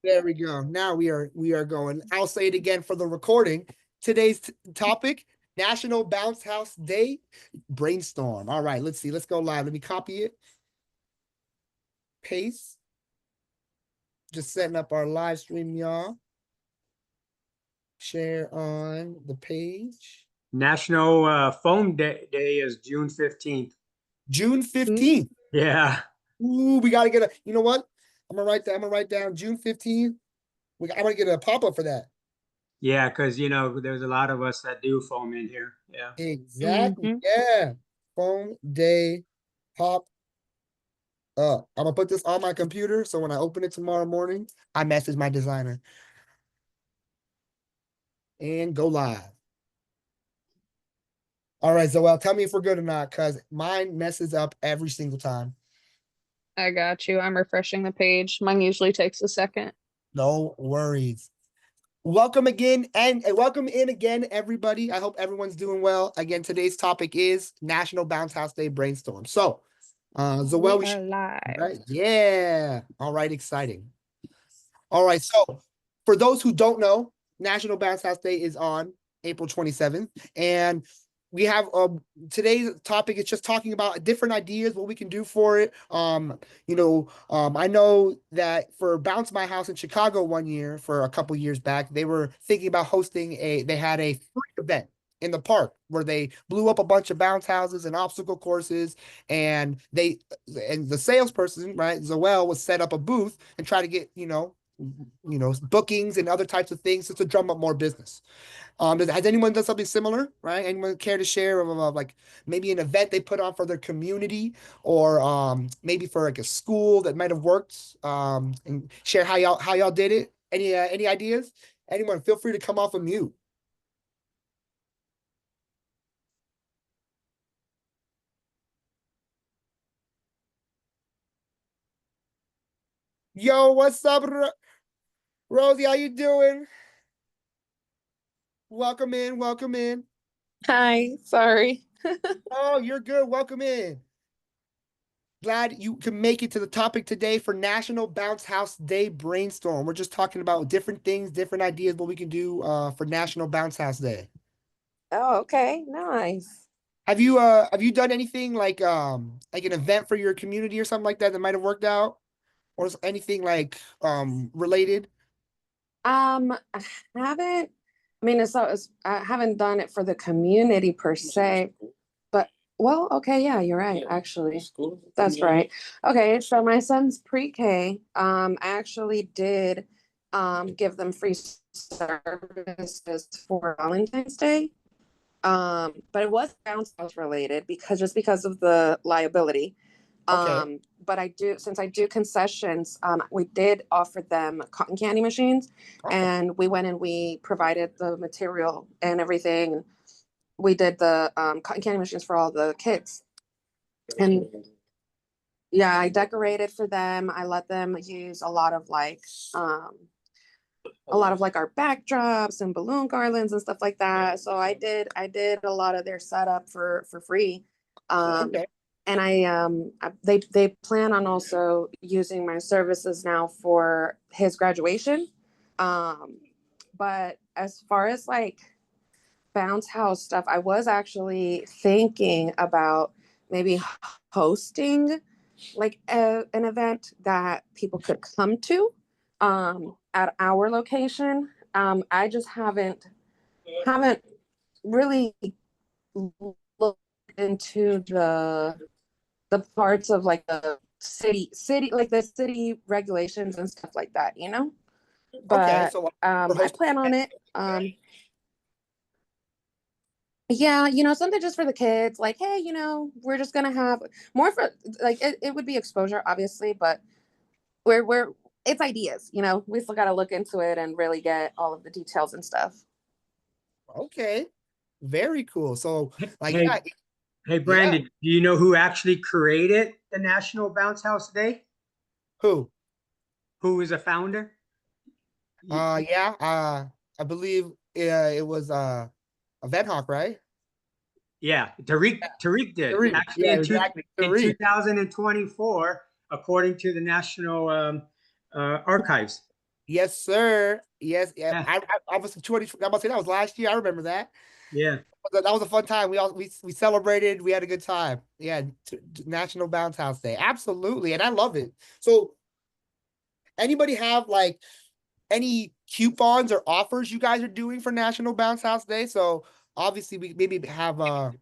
There we go. Now we are going. I'll say it again for the recording. Today's topic: National Bounce House Day Brainstorm. All right, let's see. Let's go live. Let me copy it, paste. Just setting up our live stream, y'all. Share on the page. National Phone Day is June 15th. June 15th. Yeah. Ooh, we gotta get a. You know what? I'm gonna write down June 15th. I'm gonna get a pop up for that. Yeah, because there's a lot of us that do foam in here. Yeah. Exactly. Hmm. Yeah. Phone day pop up. I'm gonna put this on my computer so when I open it tomorrow morning, I message my designer and go live. All right, Zoel, tell me if we're good or not, because mine messes up every single time. I got you. I'm refreshing the page. Mine usually takes a second. No worries. Welcome again and welcome in again, everybody. I hope everyone's doing well. Again, today's topic is National Bounce House Day Brainstorm. So, We Zoel, we are should, live. right? Yeah. All right, exciting. All right. So, for those who don't know, National Bounce House Day is on April 27th. And we have today's topic is just talking about different ideas, what we can do for it. I know that for Bounce My House in Chicago one year, for a couple years back, they were thinking about they had a free event in the park where they blew up a bunch of bounce houses and obstacle courses, and the salesperson, right, Zoel, was set up a booth and try to get bookings and other types of things just to drum up more business. Has anyone done something similar, right? Anyone care to share of like maybe an event they put on for their community, or maybe for like a school that might have worked, and share how y'all did it? Any ideas? Anyone, feel free to come off of mute. Yo, what's up, Rosie? How you doing? Welcome in, welcome in. Hi, sorry. Oh, you're good. Welcome in. Glad you can make it to the topic today for National Bounce House Day Brainstorm. We're just talking about different things, different ideas, what we can do for National Bounce House Day. Oh, okay, nice. Have you done anything like an event for your community or something like that that might have worked out? Or anything like related? I haven't. I mean, I haven't done it for the community per se, but well, okay, yeah, you're right. Actually, that's right. Okay, so my son's pre-K. I actually did give them free services for Valentine's Day. But it was bounce house related because of the liability. Okay. But since I do concessions, we did offer them cotton candy machines, Oh, and we went and we provided the material and everything. We did the cotton candy machines for all the kids, and yeah, I decorated for them. I let them use a lot of like our backdrops and balloon garlands and stuff like that. So I did a lot of their setup for free. okay. And they plan on also using my services now for his graduation. Um, but as far as like bounce house stuff, I was actually thinking about maybe hosting like an event that people could come to at our location. I just haven't really looked into the parts of like the city like the city regulations and stuff like that, you know. Okay. But So we're I hosting. plan on it. Yeah, something just for the kids. Like, hey, we're just gonna have more for like it would be exposure, obviously, but we're it's ideas. We still got to look into it and really get all of the details and stuff. Okay. Very cool. So like Hey, yeah, hey, yeah. Brandon, do you know who actually created the National Bounce House Day? Who? Who was a founder? Yeah, I believe it was a Vet Hawk, right? Yeah, Tariq did. Tariq. Actually, Yeah, exactly. in Tariq. 2024, according to the National Archives. Yes, sir. Yes, yeah. Yeah. I was 20. I must say that was last year. I remember that. Yeah. That was a fun time. We celebrated. We had a good time. Yeah, National Bounce House Day. Absolutely, and I love it. So, anybody have like any coupons or offers you guys are doing for National Bounce House Day? So obviously we maybe have a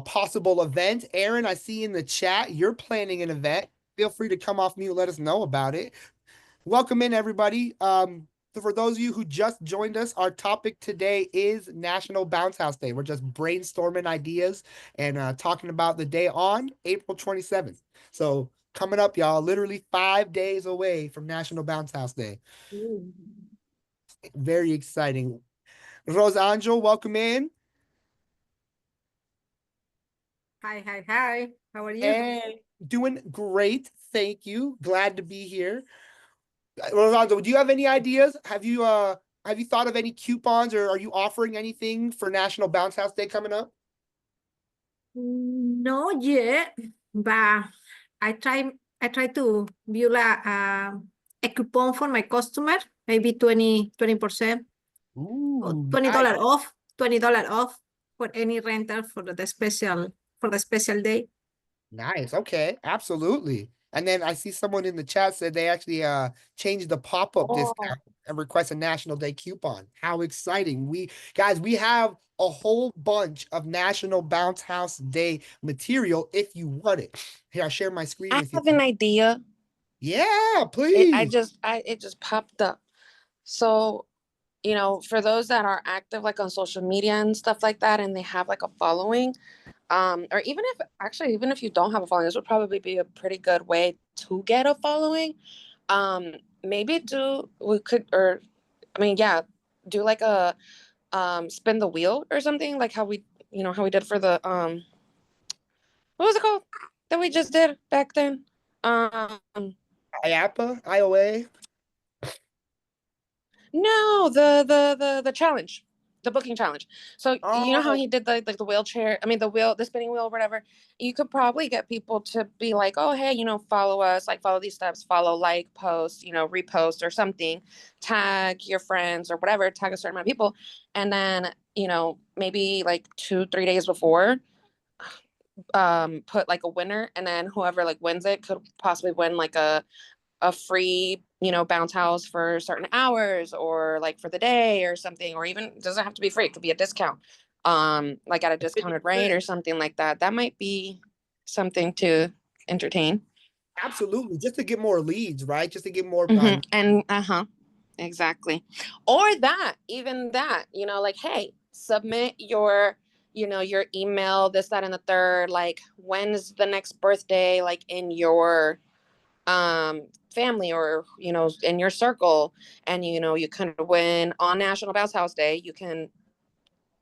possible event. Aaron, I see in the chat you're planning an event. Feel free to come off mute. Let us know about it. Welcome in, everybody. So for those of you who just joined us, our topic today is National Bounce House Day. We're just brainstorming ideas and talking about the day on April 27th. So coming up, y'all, literally 5 days away from National Bounce House Day. Very exciting. Rosangel, welcome in. Hi. How are you? Hey, doing great. Thank you. Glad to be here. Rosangel, do you have any ideas? Have you thought of any coupons or are you offering anything for National Bounce House Day coming up? Not yet, but I try to build a coupon for my customer, maybe 20% or Ooh, $20 off, $20 off for any rental for the special day. nice. Okay, absolutely. And then I see someone in the chat said they actually changed the pop-up discount and request a National Day coupon. How exciting. We have a whole bunch of National Bounce House Day material if you want it. Here, I'll share my screen I with you. have an idea. Yeah, It please. just popped up. So, for those that are active like on social media and stuff like that, and they have like a following, or even if you don't have a following, this would probably be a pretty good way to get a following. Maybe do like a spin the wheel or something, like how we did for the what was it called that we just did back then? IAPA, IOA. No, the challenge, the booking challenge. So you know how Oh, he did the wheelchair, the spinning wheel, or whatever. You could probably get people to be like, oh, hey, follow us, like follow these steps, follow, like, post, repost or something, tag your friends or whatever, tag a certain amount of people. And then, maybe like 2-3 days before, put like a winner, and then whoever like wins it could possibly win like a free, bounce house for certain hours or like for the day or something, or even it doesn't have to be free. It could be a discount, like at a discounted rate or something like that. That might be something to entertain. absolutely. Just to get more leads, right? Just to get more And exactly. Or even that, like, hey, submit your email, this, that, and the third, like, when's the next birthday, like in your family or in your circle, and you can win on National Bounce House Day. You can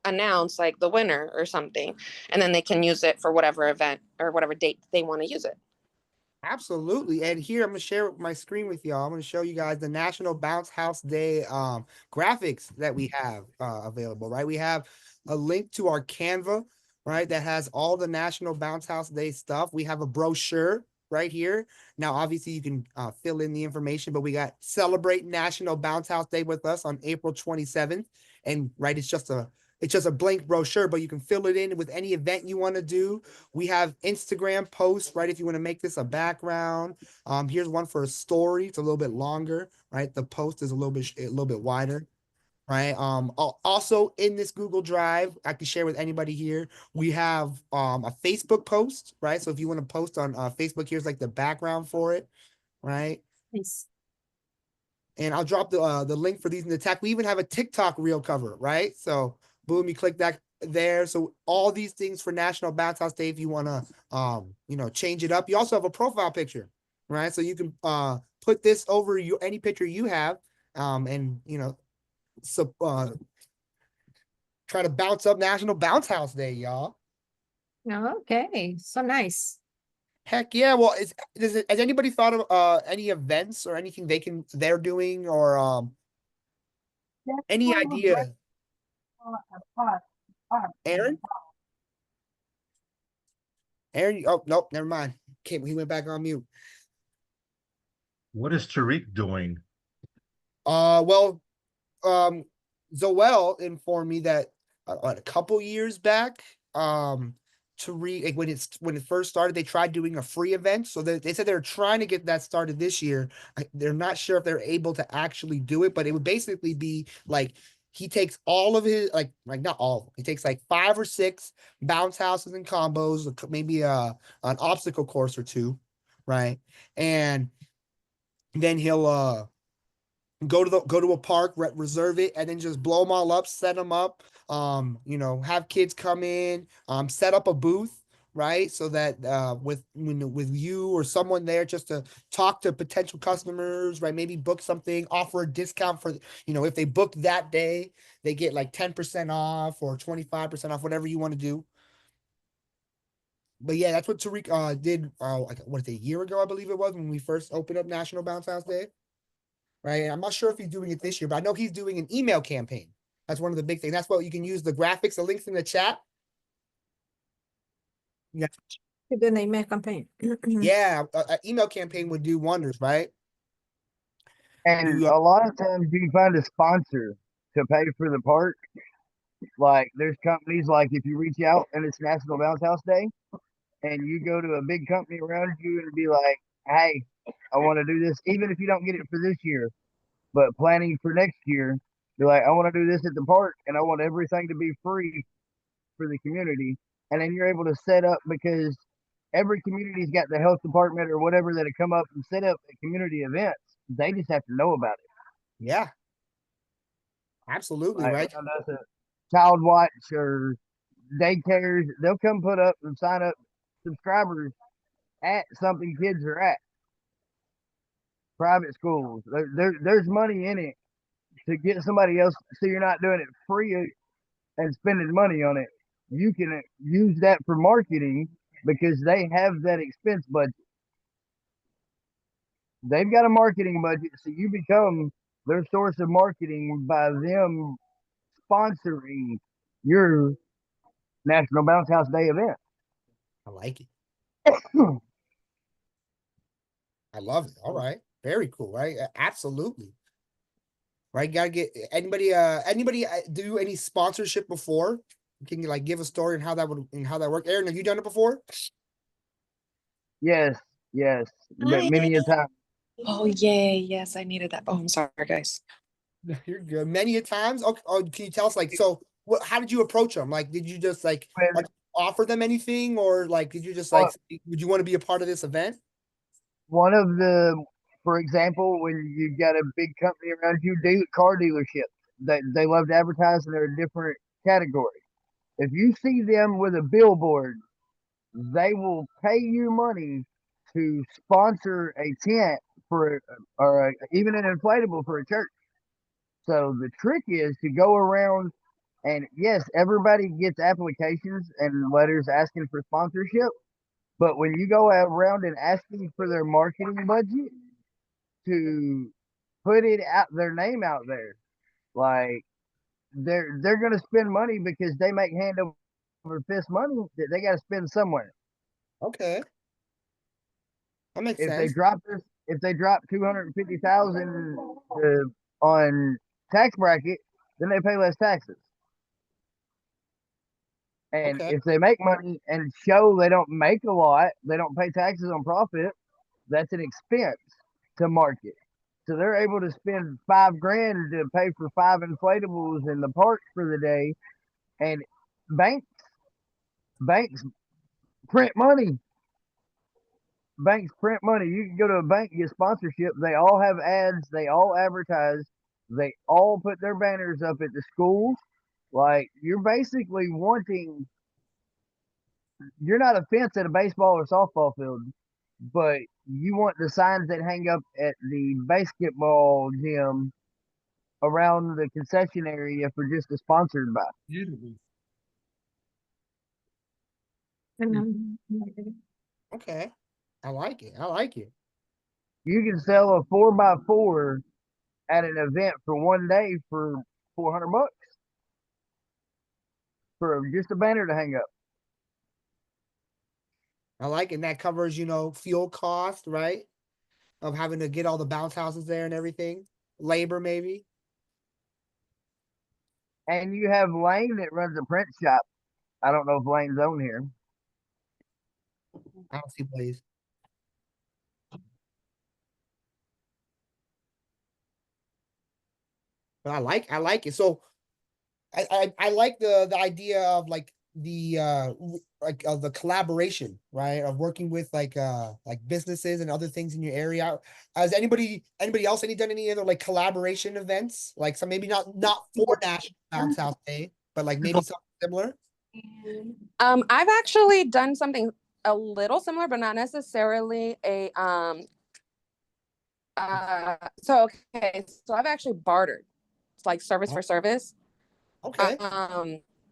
announce like the winner or something, and then they can use it for whatever event or whatever date they want to use it. Absolutely. And here I'm gonna share my screen with y'all. I'm gonna show you guys the National Bounce House Day graphics that we have available, right? We have a link to our Canva, right? That has all the National Bounce House Day stuff. We have a brochure right here. Now, obviously you can fill in the information, but we got Celebrate National Bounce House Day with us on April 27th. And right, it's just a blank brochure, but you can fill it in with any event you want to do. We have Instagram posts, right? If you want to make this a background. Here's one for a story. It's a little bit longer, right? The post is a little bit wider, right? Also in this Google Drive, I can share with anybody here. We have a Facebook post, right? So if you want to post on Facebook, here's like the background for it, right? Nice. And I'll drop the link for these in the tag. We even have a TikTok reel cover, right? So boom, you click that there. So all these things for National Bounce House Day, if you want to change it up. You also have a profile picture, right? So you can put this over any picture you have, and try to bounce up National Bounce House Day, y'all. Okay, so nice. Heck yeah. Well, has anybody thought of any events or anything they're doing, or any idea? Aaron? Aaron, oh nope, never mind. Okay, he went back on mute. What is Tariq doing? Well, Zoel informed me that a couple years back, like when it first started, they tried doing a free event. So they said they're trying to get that started this year. They're not sure if they're able to actually do it, but it would basically be like he takes all of his like not all. He takes like 5 or 6 bounce houses and combos, maybe an obstacle course or two, right? And then he'll go to a park, reserve it, and then just blow them all up, set them up. Have kids come in, set up a booth, right? So that with you or someone there just to talk to potential customers, right? Maybe book something, offer a discount for if they book that day, they get like 10% off or 25% off, whatever you want to do. But yeah, that's what Tariq did like what a year ago, I believe it was, when we first opened up National Bounce House Day. Right. And I'm not sure if he's doing it this year, but I know he's doing an email campaign. That's one of the big things. That's what you can use the graphics, the links in the chat. Yeah. The email campaign. Yeah. An email campaign would do wonders, right? And You, a lot of times you can find a sponsor to pay for the park. Like there's companies like if you reach out and it's National Bounce House Day and you go to a big company around you and be like, hey, I want to do this, even if you don't get it for this year, but planning for next year, be like, I want to do this at the park and I want everything to be free for the community. And then you're able to set up because every community's got the health department or whatever that come up and set up community events. They just have to know about it. yeah. Absolutely, Like, right? that's a child watch or daycares. They'll come put up and sign up subscribers at something kids are at. Private schools. There's money in it to get somebody else so you're not doing it free and spending money on it. You can use that for marketing because they have that expense budget. They've got a marketing budget, so you become their source of marketing by them sponsoring your National Bounce House Day event. I like it. I love it. All right. Very cool, right? Absolutely. Right. Gotta get anybody do any sponsorship before? Can you like give a story and how that worked? Aaron, have you done it before? Yes, yes. But Hi. many a time. Oh, yay. Yes, I needed that. Oh, I'm sorry, guys. You're good. Many a times. Okay. Oh, can you tell us so how did you approach them? Like, did you just like offer them anything, or like did you just like would you want to be a part of this event? One of the, for example, when you got a big company around you, car dealerships, they love to advertise and they're a different category. If you see them with a billboard, they will pay you money to sponsor a tent or even an inflatable for a church. So the trick is to go around and yes, everybody gets applications and letters asking for sponsorship. But when you go around and asking for their marketing budget to put it out, their name out there, like they're gonna spend money because they make hand over fist money that they got to spend somewhere. Okay, that makes If they sense. drop 250,000 on tax bracket, then they pay less taxes. And Okay, if they make money and show they don't make a lot, they don't pay taxes on profit, that's an expense to market. So they're able to spend $5,000 to pay for 5 inflatables in the park for the day. And banks print money. Banks print money. You can go to a bank and get sponsorship. They all have ads. They all advertise. They all put their banners up at the schools. Like you're basically wanting. You're not a fence at a baseball or softball field, but you want the signs that hang up at the basketball gym around the concession area for just a sponsored by. okay, I like it. I like it. You can sell a 4x4 at an event for one day for $400 for just a banner to hang up. I like it. And that covers fuel cost, right? Of having to get all the bounce houses there and everything. labor maybe. And you have Lane that runs a print shop. I don't know if Lane's on here. I don't see Blaze. But I like it. So I like the idea of like the collaboration, right? Of working with like businesses and other things in your area. Has anybody else done any other like collaboration events? Like some maybe not for National Bounce House Day, but like maybe something similar. I've actually done something a little similar, but not necessarily a so I've actually bartered. It's like service for service. Okay.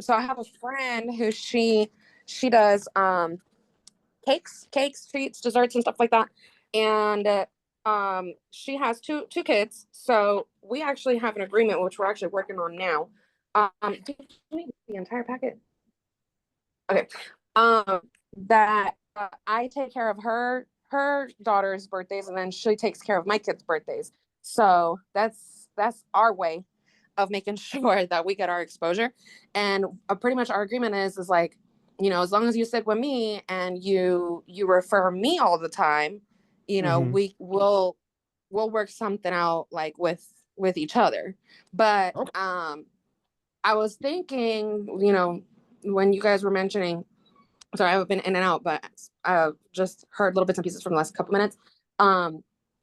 So I have a friend who she does cakes, treats, desserts, and stuff like that. And she has two kids. So we actually have an agreement, which we're actually working on now. Do you need the entire packet? Okay. That I take care of her daughter's birthdays, and then she takes care of my kids' birthdays. So that's our way of making sure that we get our exposure. And pretty much our agreement is like, you know, as long as you stick with me and you refer me all the time, you know, we'll work something out like with each other. But I was thinking, you know, when you guys were mentioning, sorry, I've been in and out, but I just heard little bits and pieces from the last couple minutes.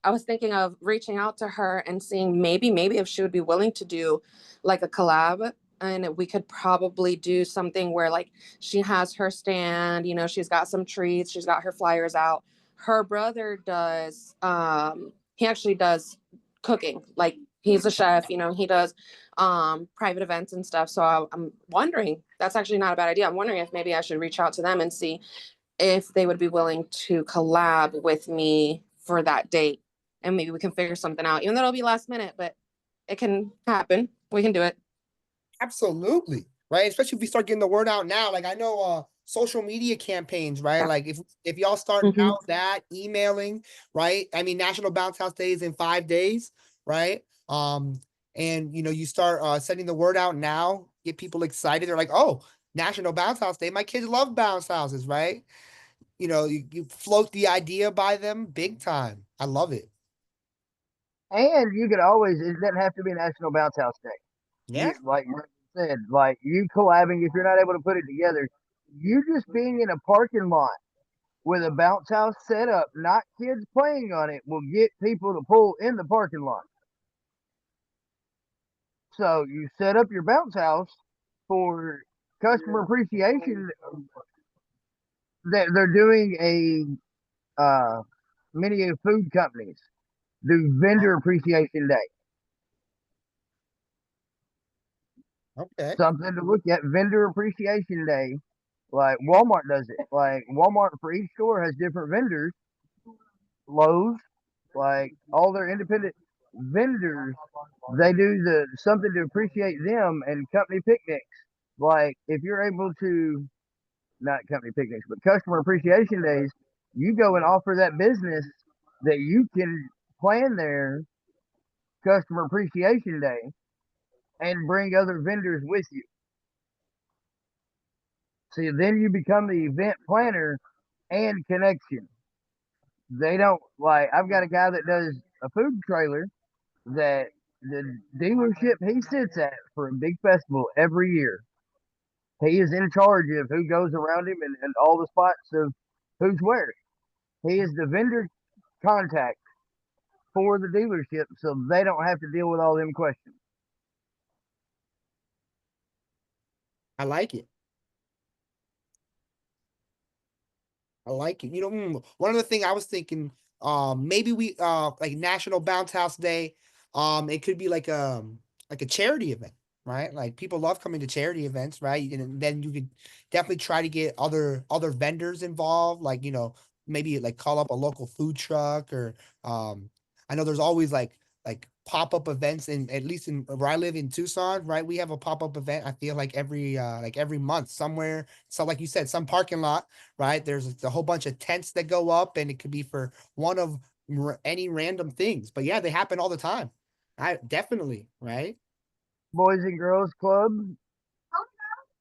I was thinking of reaching out to her and seeing maybe if she would be willing to do like a collab, and we could probably do something where like she has her stand, you know, she's got some treats, she's got her flyers out. Her brother does, he actually does cooking, like he's a chef, you know, he does private events and stuff. So I'm wondering, that's actually not a bad idea. I'm wondering if maybe I should reach out to them and see if they would be willing to collab with me for that date. And maybe we can figure something out, even though it'll be last minute, but it can happen. We can do it. Absolutely. Right. Especially if we start getting the word out now. Like I know social media campaigns, right? Yeah. Like if y'all start out that emailing, right? I mean, National Bounce House Day is in 5 days, right? And you know, you start sending the word out now, get people excited. They're like, oh, National Bounce House Day. My kids love bounce houses, right? You know, you float the idea by them big time. I love it. And you could always, it doesn't have to be National Bounce House Day. Yeah. Like Mark said, like you collabing, if you're not able to put it together, you just being in a parking lot with a bounce house set up, not kids playing on it, will get people to pull in the parking lot. So you set up your bounce house for customer appreciation. They're doing many of food companies do vendor appreciation day. Okay. Something to look at, vendor appreciation day. Like Walmart does it. Like Walmart for each store has different vendors. Lowe's, like all their independent vendors, they do something to appreciate them, and company picnics. Like if you're able to, not company picnics, but customer appreciation days, you go and offer that business that you can plan their customer appreciation day and bring other vendors with you. See, then you become the event planner and connection. They don't like, I've got a guy that does a food trailer that the dealership he sits at for a big festival every year. He is in charge of who goes around him and all the spots of who's where. He is the vendor contact for the dealership, so they don't have to deal with all them questions. I like it. I like it. You know, one other thing I was thinking, maybe we like National Bounce House Day, it could be like a charity event, right? Like people love coming to charity events, right? And then you could definitely try to get other vendors involved, like, you know, maybe like call up a local food truck or I know there's always like pop-up events in, at least in where I live in Tucson, right? We have a pop-up event, I feel like every month somewhere. So like you said, some parking lot, right? There's a whole bunch of tents that go up, and it could be for one of any random things. But yeah, they happen all the time. I definitely, right? Boys and girls club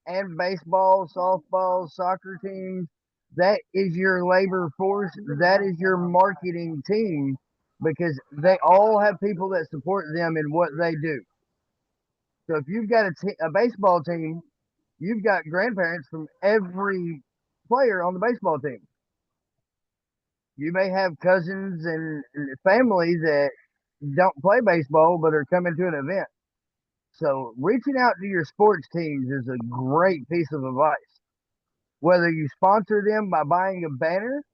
and baseball, softball, soccer teams. That is your labor force. That is your marketing team because they all have people that support them in what they do. So if you've got a baseball team, you've got grandparents from every player on the baseball team. You may have cousins and family that don't play baseball but are coming to an event. So reaching out to your sports teams is a great piece of advice. Whether you sponsor them by buying a banner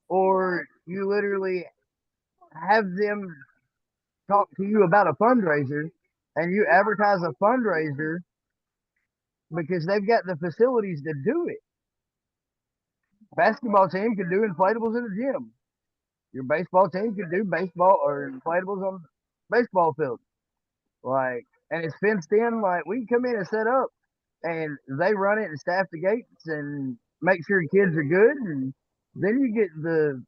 or you literally have them talk to you about a fundraiser and you advertise a fundraiser because they've got the facilities to do it. Basketball team can do inflatables in the gym. Your baseball team can do baseball or inflatables on the baseball field. Like, and it's fenced in. Like, we can come in and set up, and they run it and staff the gates and make sure the kids are good. And then you get the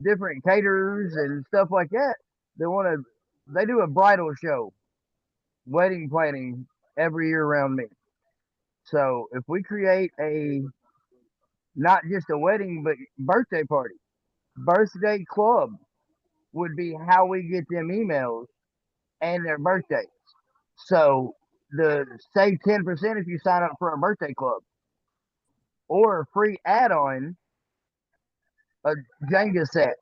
different caterers and stuff like that. They do a bridal show, wedding planning every year around me. So if we create not just a wedding, but birthday club would be how we get them emails and their birthdays. So the save 10% if you sign up for a birthday club or a free add-on, a Jenga set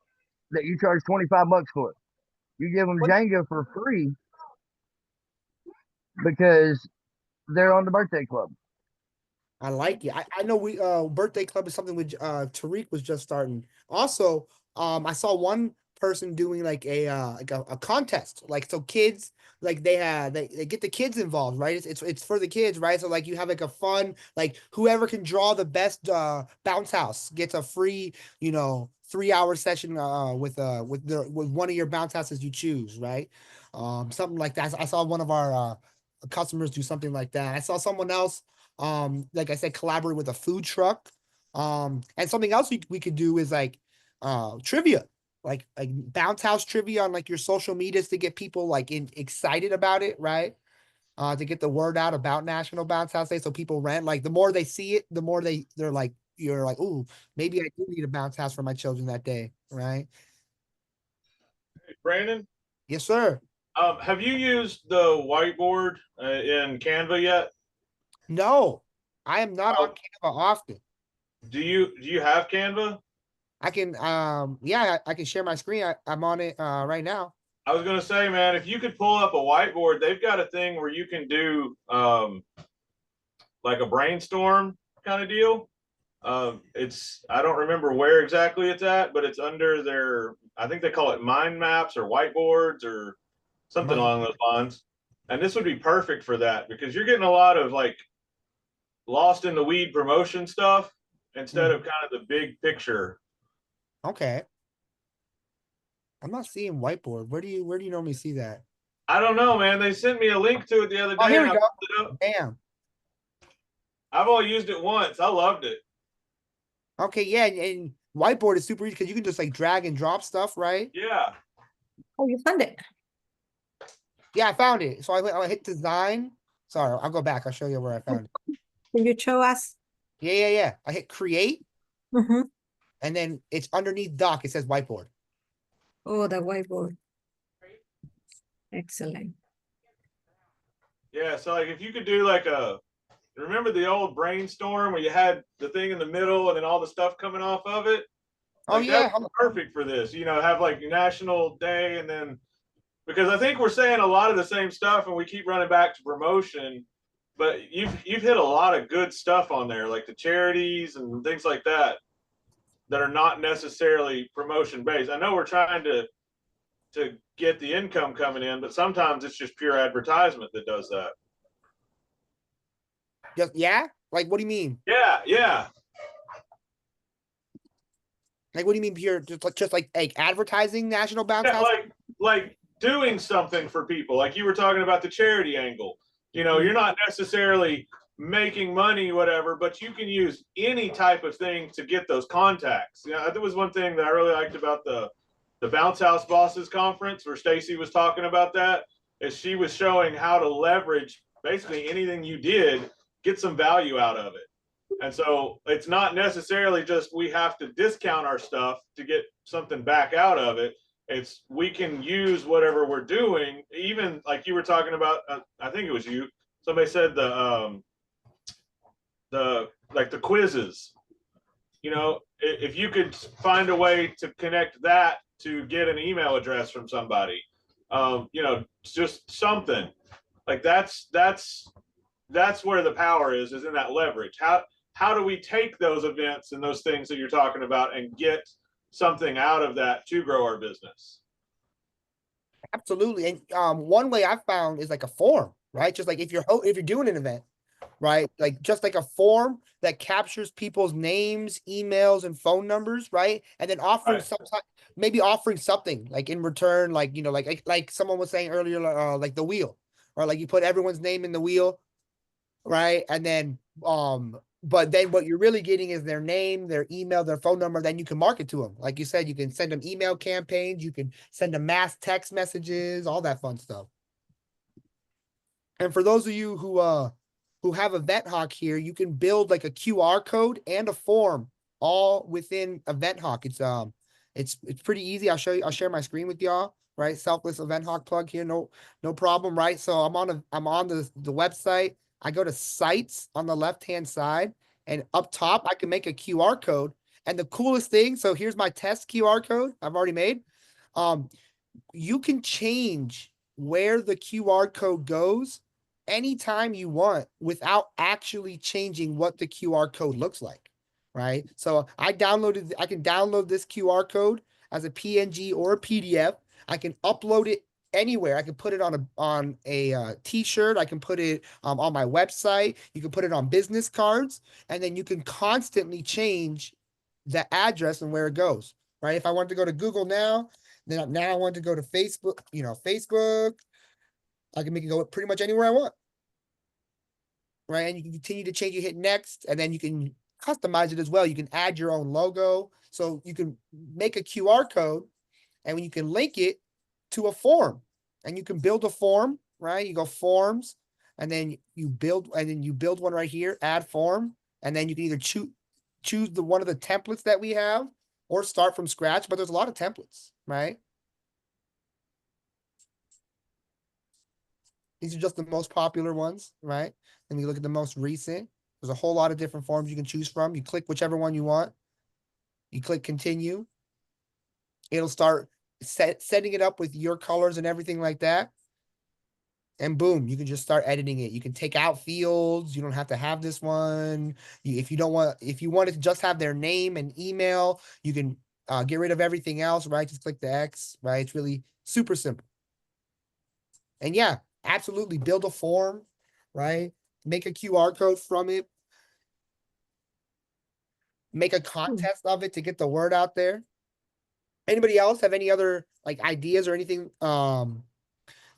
that you charge $25 for. You give them Jenga for free because they're on the birthday club. I like it. I know we birthday club is something which Tariq was just starting. Also, I saw one person doing like a contest. Like so kids like they get the kids involved, right? It's for the kids, right? So like you have like a fun like whoever can draw the best bounce house gets a free, 3-hour session with one of your bounce houses you choose, right? Something like that. I saw one of our customers do something like that. I saw someone else like I said, collaborate with a food truck. And something else we could do is like trivia, like bounce house trivia on like your social medias to get people like excited about it, right? To get the word out about National Bounce House Day, so people rent. Like the more they see it, the more they're like you're like, ooh, maybe I do need a bounce house for my children that day, right? Brandon, Yes, sir. have you used the whiteboard in Canva yet? No, I am not on Canva often. Do you have Canva? I can yeah, I can share my screen. I'm on it right now. I was gonna say, man, if you could pull up a whiteboard, they've got a thing where you can do like a brainstorm kind of deal. I don't remember where exactly it's at, but it's under their, I think they call it mind maps or whiteboards or something along those lines. And this would be perfect for that because you're getting a lot of like lost in the weed promotion stuff instead of kind of the big picture. Okay. I'm not seeing whiteboard. Where do you normally see that? I don't know, man. They sent me a link to it the other day. Oh, here we go. Bam. I've only used it once. I loved it. Okay, yeah, and whiteboard is super easy because you can just like drag and drop stuff, right? Yeah. Oh, you found it. Yeah, I found it. So I hit design. Sorry, I'll go back. I'll show you where I found it. Can you show us? Yeah. I hit create, Mm-hmm. and then it's underneath doc. It says whiteboard. Oh, the whiteboard. Excellent. Yeah. So like if you could do like remember the old Brainstorm where you had the thing in the middle and then all the stuff coming off of it? Oh yeah, that's perfect for this. Have like National Day and then because I think we're saying a lot of the same stuff and we keep running back to promotion, but you've hit a lot of good stuff on there, like the charities and things like that are not necessarily promotion based. I know we're trying to get the income coming in, but sometimes it's just pure advertisement that does that. Yeah? Like what do you mean? Yeah. Like what do you mean pure just like advertising National Bounce House? Like doing something for people. Like you were talking about the charity angle. You're not necessarily making money, whatever, but you can use any type of thing to get those contacts. That was one thing that I really liked about the Bounce House Bosses Conference where Stacy was talking about that. is she was showing how to leverage basically anything you did, get some value out of it. And so it's not necessarily just we have to discount our stuff to get something back out of it. It's we can use whatever we're doing, even like you were talking about. I think it was you. Somebody said the like the quizzes. You know, if you could find a way to connect that to get an email address from somebody, you know, just something like that's where the power is in that leverage. How do we take those events and those things that you're talking about and get something out of that to grow our business? Absolutely. And one way I've found is like a form, right? Just like if you're doing an event, right? Like just like a form that captures people's names, emails, and phone numbers, right? And then offering maybe offering something like in return, like you know, like someone was saying earlier, like the wheel, or like you put everyone's name in the wheel, right? And then but then what you're really getting is their name, their email, their phone number. Then you can market to them. Like you said, you can send them email campaigns, you can send them mass text messages, all that fun stuff. And for those of you who have Event Hawk here, you can build like a QR code and a form all within Event Hawk. It's pretty easy. I'll show you. I'll share my screen with y'all. Right, selfless Event Hawk plug here. No problem. Right, so I'm on the website. I go to sites on the left-hand side, and up top, I can make a QR code. And the coolest thing, so here's my test QR code I've already made. You can change where the QR code goes anytime you want without actually changing what the QR code looks like, right? So I can download this QR code as a PNG or a PDF. I can upload it anywhere. I can put it on a t-shirt. I can put it on my website. You can put it on business cards, and then you can constantly change the address and where it goes, right? If I want to go to Google now I want to go to Facebook, Facebook, I can make it go pretty much anywhere I want, right? And you can continue to change. You hit next, and then you can customize it as well. You can add your own logo. So you can make a QR code, and when you can link it to a form, and you can build a form, right? You go forms, and then you build one right here, add form, and then you can either choose one of the templates that we have or start from scratch, but there's a lot of templates, right? These are just the most popular ones, right? And you look at the most recent, there's a whole lot of different forms you can choose from. You click whichever one you want. You click continue. It'll start setting it up with your colors and everything like that. And boom, you can just start editing it. You can take out fields. You don't have to have this one. If you want it to just have their name and email, you can get rid of everything else, right? Just click the X, right? It's really super simple. And yeah, absolutely build a form, right? Make a QR code from it. Make a contest of it to get the word out there. Anybody else have any other like ideas or anything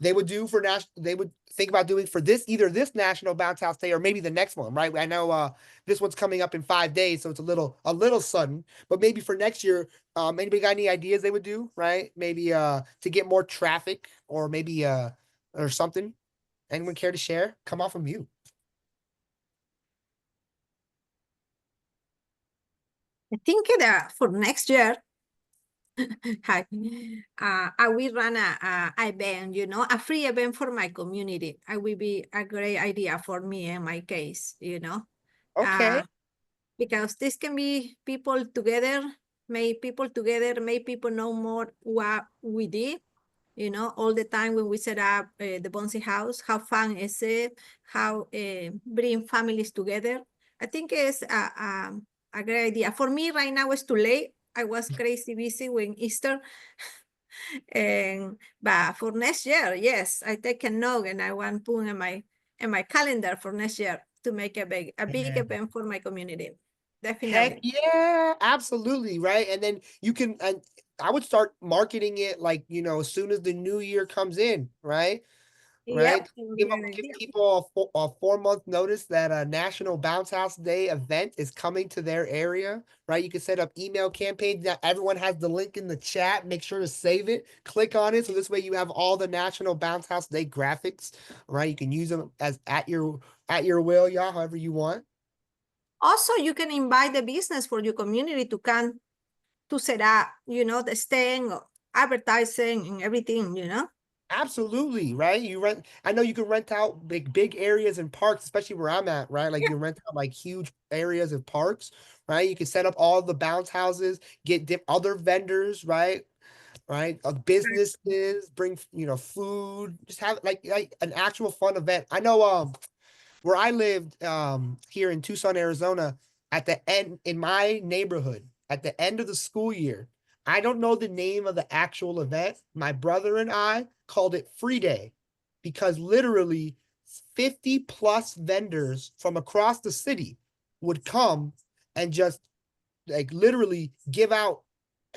they would do for they would think about doing for either this National Bounce House Day or maybe the next one, right? I know this one's coming up in 5 days, so it's a little sudden, but maybe for next year, anybody got any ideas they would do, right? Maybe to get more traffic or maybe or something. Anyone care to share? Come off of mute. I think that for next year, hi, I will run a event, a free event for my community. It will be a great idea for me in my case, Okay. Because this can be people together, make people know more what we did, all the time when we set up the bouncy house, how fun is it, how bring families together. I think it's a great idea. For me right now it's too late. I was crazy busy when Easter. But for next year, yes, I take a note and I want to put in my calendar for next year to make a big event for my community. Definitely. Heck yeah, absolutely, right? And then you can, and I would start marketing it like, as soon as the new year comes in, right? right? Yep, Give good give idea. people a 4 month notice that a National Bounce House Day event is coming to their area, right? You can set up email campaigns that everyone has the link in the chat. Make sure to save it, click on it. So this way you have all the National Bounce House Day graphics, right? You can use them as at your will, y'all, however you want. Also, you can invite the business for your community to come to set up, the stand, advertising and everything. Absolutely, right? I know you can rent out big areas in parks, especially where I'm at, right? Like you can rent out like huge areas of parks, right? You can set up all the bounce houses, get other vendors, right? Right? Businesses, bring, food, just have like an actual fun event. I know where I lived here in Tucson, Arizona, at the end in my neighborhood, at the end of the school year, I don't know the name of the actual event. My brother and I called it Free Day because literally 50 plus vendors from across the city would come and just like literally give out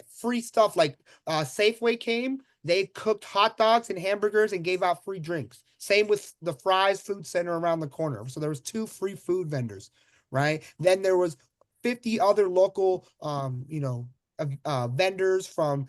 free stuff. Like Safeway came, they cooked hot dogs and hamburgers and gave out free drinks. Same with the Fry's Food Center around the corner. So there was 2 free food vendors, right? Then there was 50 other local vendors from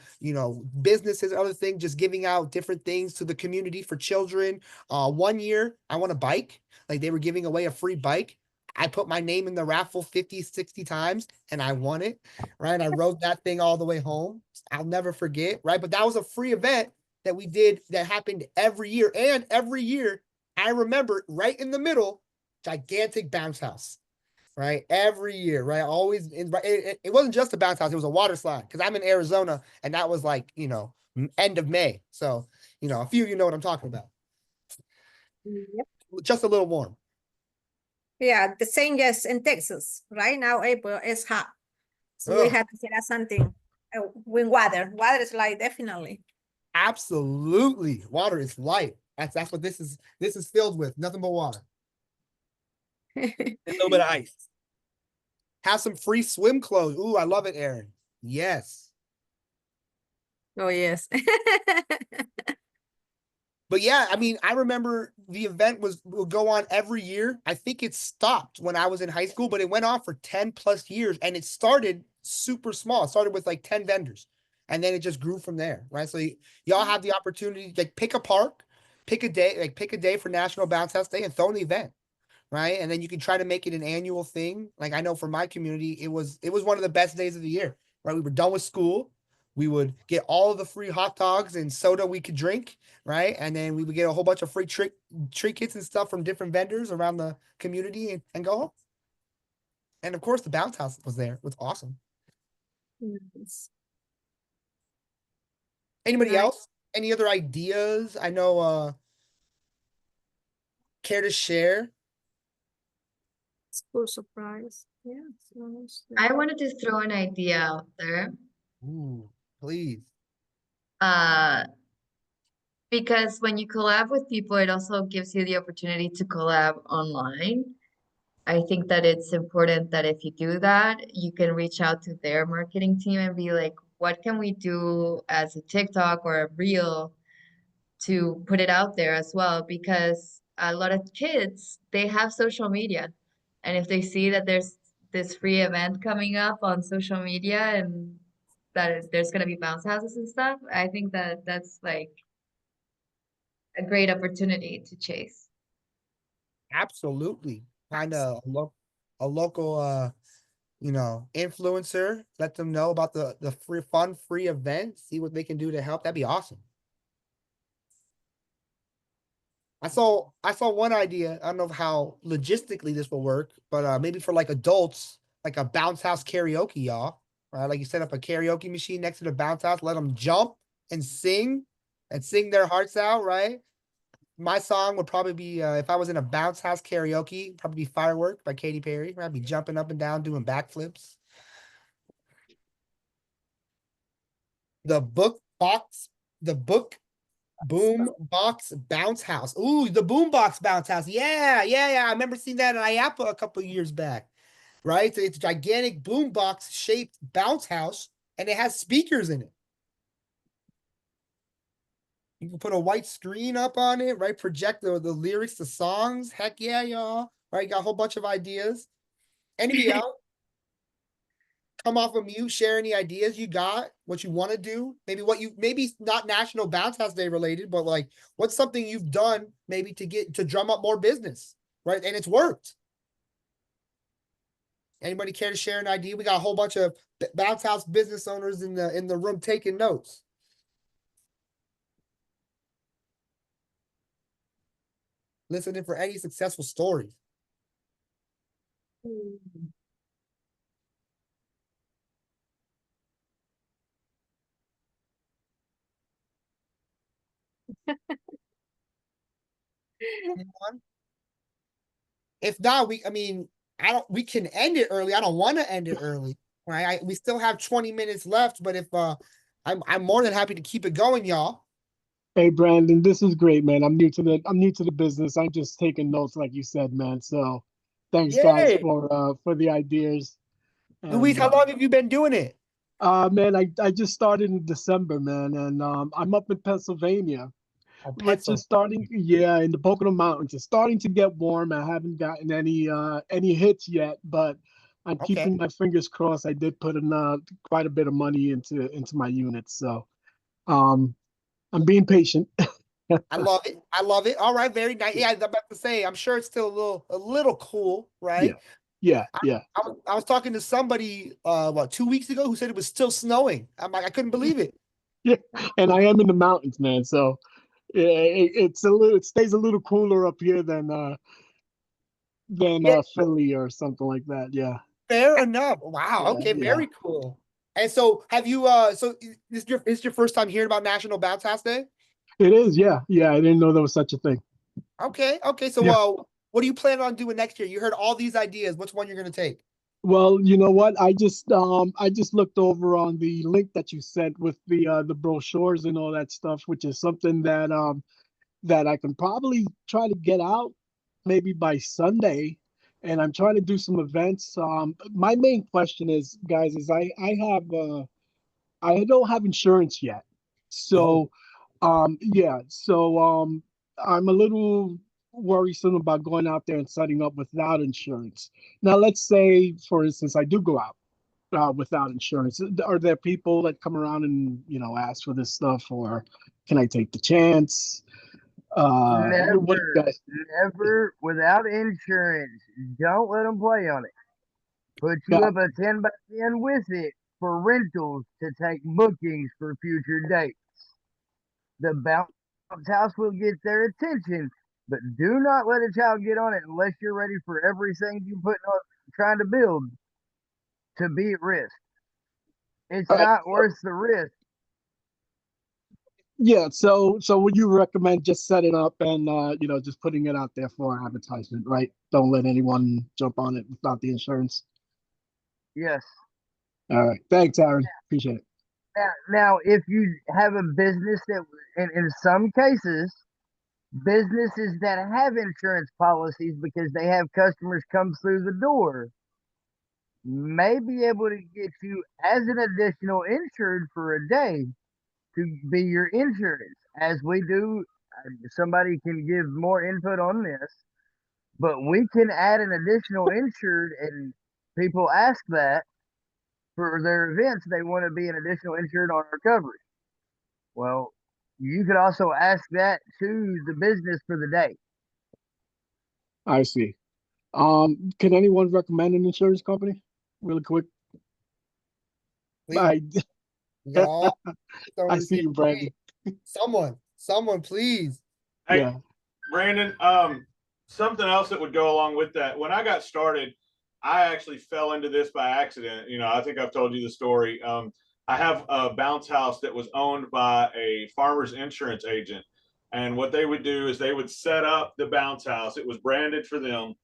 businesses, other things, just giving out different things to the community for children. One year I won a bike, like they were giving away a free bike. I put my name in the raffle 50, 60 times and I won it, right? I rode that thing all the way home. I'll never forget, right? But that was a free event that we did that happened every year. And every year, I remember right in the middle, gigantic bounce house, right? Every year, right? Always, it wasn't just a bounce house, it was a water slide because I'm in Arizona and that was like, end of May. So, a few of you know what I'm talking about. Yep. Just a little warm. Yeah, the same yes in Texas. Right now, April is hot. So we Ugh. have to set up something with water. Water is like definitely. Absolutely. Water is life. That's what this is filled with. Nothing but water. A little bit of ice. Have some free swim clothes. Ooh, I love it, Aaron. Yes. Oh, yes. But yeah, I mean, I remember the event will go on every year. I think it stopped when I was in high school, but it went on for 10 plus years and it started super small. It started with like 10 vendors and then it just grew from there, right? So y'all have the opportunity, like pick a park, pick a day for National Bounce House Day and throw an event, right? And then you can try to make it an annual thing. Like I know for my community, it was one of the best days of the year, right? We were done with school. We would get all of the free hot dogs and soda we could drink, right? And then we would get a whole bunch of free trinkets and stuff from different vendors around the community and go home. And of course, the bounce house was there. It was awesome. Nice. Anybody Nice. else? Any other ideas? I know care to share? School surprise. Yeah. I wanted to throw an idea out there. Ooh, please. Because when you collab with people, it also gives you the opportunity to collab online. I think that it's important that if you do that, you can reach out to their marketing team and be like, what can we do as a TikTok or a reel to put it out there as well? Because a lot of kids, they have social media. And if they see that there's this free event coming up on social media and that there's going to be bounce houses and stuff, I think that that's like a great opportunity to chase. Absolutely. Find a local influencer, let them know about the free event, see what they can do to help. That'd be awesome. I saw one idea. I don't know how logistically this will work, but maybe for like adults, like a bounce house karaoke, y'all. Right? Like you set up a karaoke machine next to the bounce house, let them jump and sing their hearts out, right? My song would probably be if I was in a bounce house karaoke, probably be Firework by Katy Perry. I'd be jumping up and down, doing backflips. The book boom box bounce house. Ooh, the boom box bounce house. Yeah. I remember seeing that in IAPA a couple of years back. Right? So it's a gigantic boom box shaped bounce house and it has speakers in it. You can put a white screen up on it, right? Project the lyrics to songs. Heck yeah, y'all. Right? Got a whole bunch of ideas. Anybody else? Come off of mute, share any ideas you got, what you want to do. Maybe not National Bounce House Day related, but like what's something you've done maybe to drum up more business, right? And it's worked. Anybody care to share an idea? We got a whole bunch of bounce house business owners in the room taking notes. Listening for any successful stories. Anyone? If not, we we can end it early. I don't want to end it early. Right? We still have 20 minutes left, but if I'm more than happy to keep it going, y'all. Hey Brandon, this is great, man. I'm new to the business. I'm just taking notes, like you said, man. So thanks guys Yay. for the ideas. Luis, how long have you been doing it? Man, I just started in December, man, and I'm up in Pennsylvania. Which is starting, yeah, in the Pocono Mountains. It's starting to get warm. I haven't gotten any hits yet, but I'm keeping my fingers crossed. I did put in quite a bit of money into my units, so I'm being patient. I love it. I love it. All right, very nice. Yeah, I was about to say, I'm sure it's still a little cool, right? Yeah. I was talking to somebody 2 weeks ago who said it was still snowing. I'm like, I couldn't believe it. Yeah, and I am in the mountains, man. So yeah, it stays a little cooler up here than Philly or something like that. Yeah. Fair enough. Wow. Yeah, Okay. yeah. Very cool. And so, have you? So this is your first time hearing about National Bounce House Day? It is. Yeah. I didn't know there was such a thing. Okay. So, Yeah. what do you plan on doing next year? You heard all these ideas. Which one you're going to take? Well, you know what? I just looked over on the link that you sent with the brochures and all that stuff, which is something that I can probably try to get out maybe by Sunday. And I'm trying to do some events. My main question is, guys, is I don't have insurance yet. So I'm a little worrisome about going out there and setting up without insurance. Now, let's say, for instance, I do go out without insurance. Are there people that come around and ask for this stuff, or can I take the chance? What do you guys? Never without insurance. Don't let them play on it. Put you up a 10 by 10 with it for rentals to take bookings for future dates. The bounce house will get their attention, but do not let a child get on it unless you're ready for everything you put on trying to build to be at risk. It's not worth the risk. Yeah, so would you recommend just setting up and just putting it out there for advertisement, right? Don't let anyone jump on it without the insurance. Yes. All right. Thanks, Aaron. Appreciate it. Now, if you have a business that, and in some cases, businesses that have insurance policies because they have customers come through the door may be able to get you as an additional insured for a day to be your insurance. As we do, somebody can give more input on this, but we can add an additional insured, and people ask that for their events, they want to be an additional insured on our coverage. Well, you could also ask that to the business for the day. I see. Can anyone recommend an insurance company really quick? Y'all, I see you, Brandon. Someone, please. Hey, yeah. Brandon, something else that would go along with that. When I got started, I actually fell into this by accident. I think I've told you the story. I have a bounce house that was owned by a farmer's insurance agent. And what they would do is they would set up the bounce house. It was branded for them.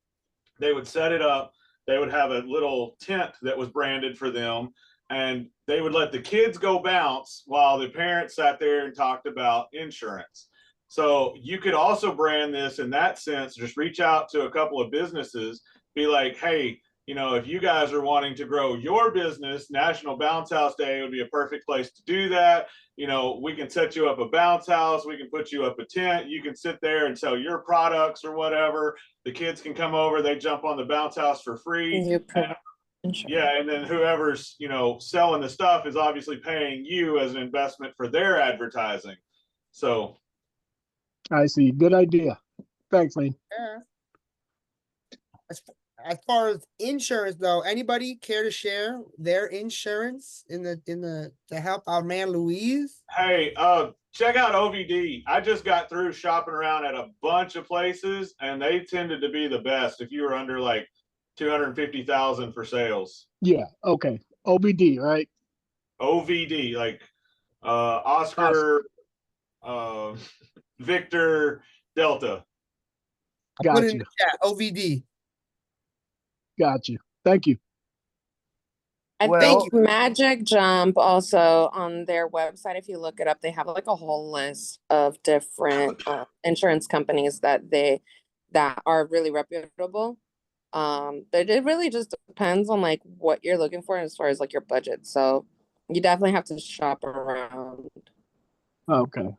They would set it up. They would have a little tent that was branded for them. And they would let the kids go bounce while the parents sat there and talked about insurance. So you could also brand this in that sense, just reach out to a couple of businesses, be like, hey, you know, if you guys are wanting to grow your business, National Bounce House Day would be a perfect place to do that. You know, we can set you up a bounce house. We can put you up a tent. You can sit there and sell your products or whatever. The kids can come over. They jump on the bounce house for free. Yeah, and then whoever's, you know, selling the stuff is obviously paying you as an investment for their advertising. So I see. Good idea. Thanks, Lane. Yeah. As far as insurance though, anybody care to share their insurance to help our man Louise? hey, check out OVD. I just got through shopping around at a bunch of places, and they tended to be the best if you were under like 250,000 for sales. Yeah. Okay. OBD, right? OVD, like Oscar, Victor, Delta. Put it Got in you. the chat. OVD. Got you. Thank you. I Well- think Magic Jump also on their website, if you look it up, they have like a whole list of different insurance companies that are really reputable. But it really just depends on like what you're looking for as far as like your budget. So you definitely have to shop around. Okay.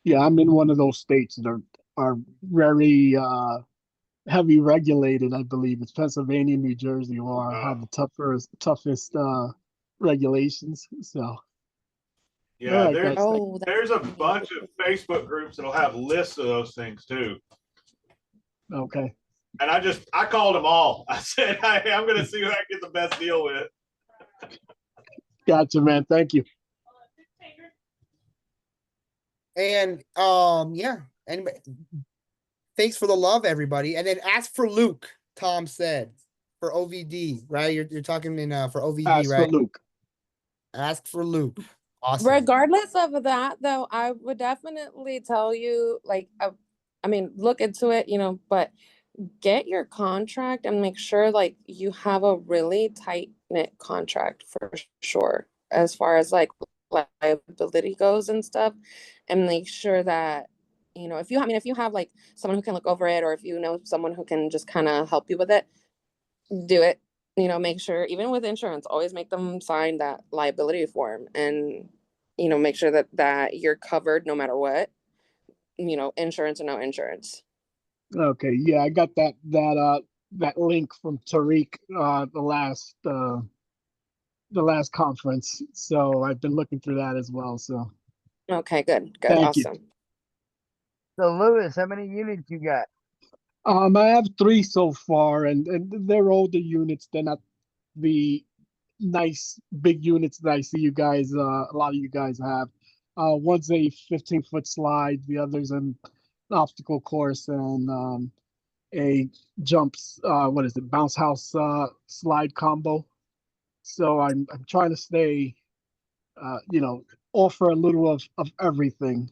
Yeah, I'm in one of those states that are very heavy regulated, I believe. It's Pennsylvania, New Jersey, or have the toughest regulations. So Yeah, all right, guys. there's a bunch of Facebook groups that'll have lists of those things too. Okay. And I called them all. I said, hey, I'm going to see who I can get the best deal with. Gotcha, man. Thank you. And yeah, anybody, thanks for the love, everybody. And then ask for Luke, Tom said, for OVD, right? You're talking in for OVD, Ask right? for Luke. Ask for Luke. Awesome. Regardless of that, though, I would definitely tell you, like, I mean, look into it, you know, but get your contract and make sure, like, you have a really tight-knit contract for sure, as far as, like, liability goes and stuff, and make sure that, you know, if you have, like, someone who can look over it, or if you know someone who can just kind of help you with it, do it. You know, make sure, even with insurance, always make them sign that liability form, and, you know, make sure that you're covered no matter what, you know, insurance or no insurance. Okay. Yeah, I got that link from Tariq the last conference. So I've been looking through that as well. So Okay, good, Thank you. awesome. So Lewis, how many units you got? I have 3 so far, and they're older units. They're not the nice big units that I see you guys, a lot of you guys have. One's a 15-foot slide, the other's an obstacle course, and a jumps, bounce house slide combo. So I'm trying to stay, you know, offer a little of everything.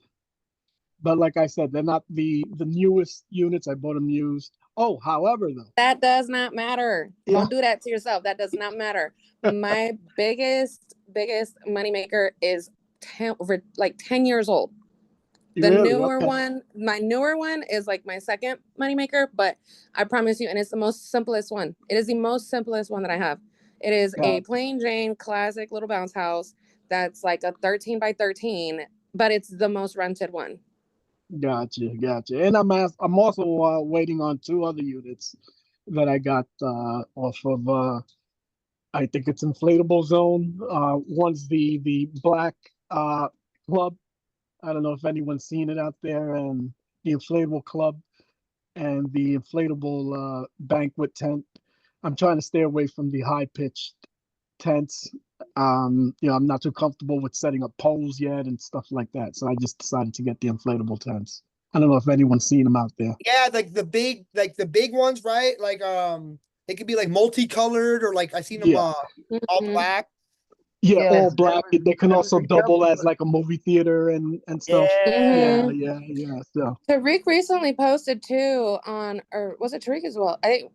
But like I said, they're not the newest units. I bought them used. Oh, however, though. That does not matter. Yeah. Don't do that to yourself. That does not matter. My biggest moneymaker is 10 years old. The Really? newer Okay. one, my newer one is like my second moneymaker, but I promise you, and it's the most simplest one. It is the most simplest one that I have. It is a plain Jane classic little bounce house that's like a 13 by 13, but it's the most rented one. Gotcha. And I'm also waiting on 2 other units that I got off of I think it's Inflatable Zone. One's the black club. I don't know if anyone's seen it out there, and the inflatable club and the inflatable banquet tent. I'm trying to stay away from the high pitched tents. You know, I'm not too comfortable with setting up poles yet and stuff like that. So I just decided to get the inflatable tents. I don't know if anyone's seen them out there. Yeah, like the big ones, right? Like it could be like multicolored, or like I seen them all black. Yeah, Yes, all black. there was- They can there also was a double couple as of- like a movie theater and stuff. Yeah. Yeah. So Tariq recently posted too on, or was it Tariq as well? I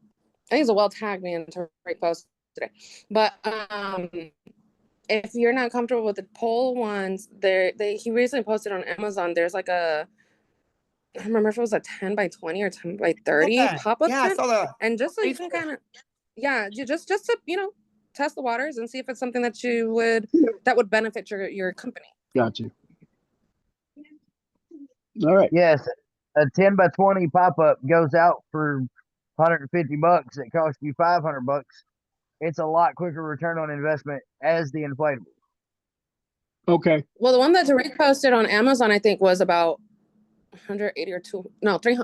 think it's a well tagged me and Tariq posted today. But if you're not comfortable with the pole ones, he recently posted on Amazon. There's like I don't remember if it was a 10 by 20 or 10 by 30 pop-up Yeah, I tent. saw that. And just so you can kind of, Yeah, just to, test the waters and see if it's something that that would benefit your company. Got you. All right. Yes, a 10 by 20 pop up goes out for $150. It costs you $500. It's a lot quicker return on investment as the inflatable. Okay. Well, the one that Tariq posted on Amazon, I think, was about 180 or 300.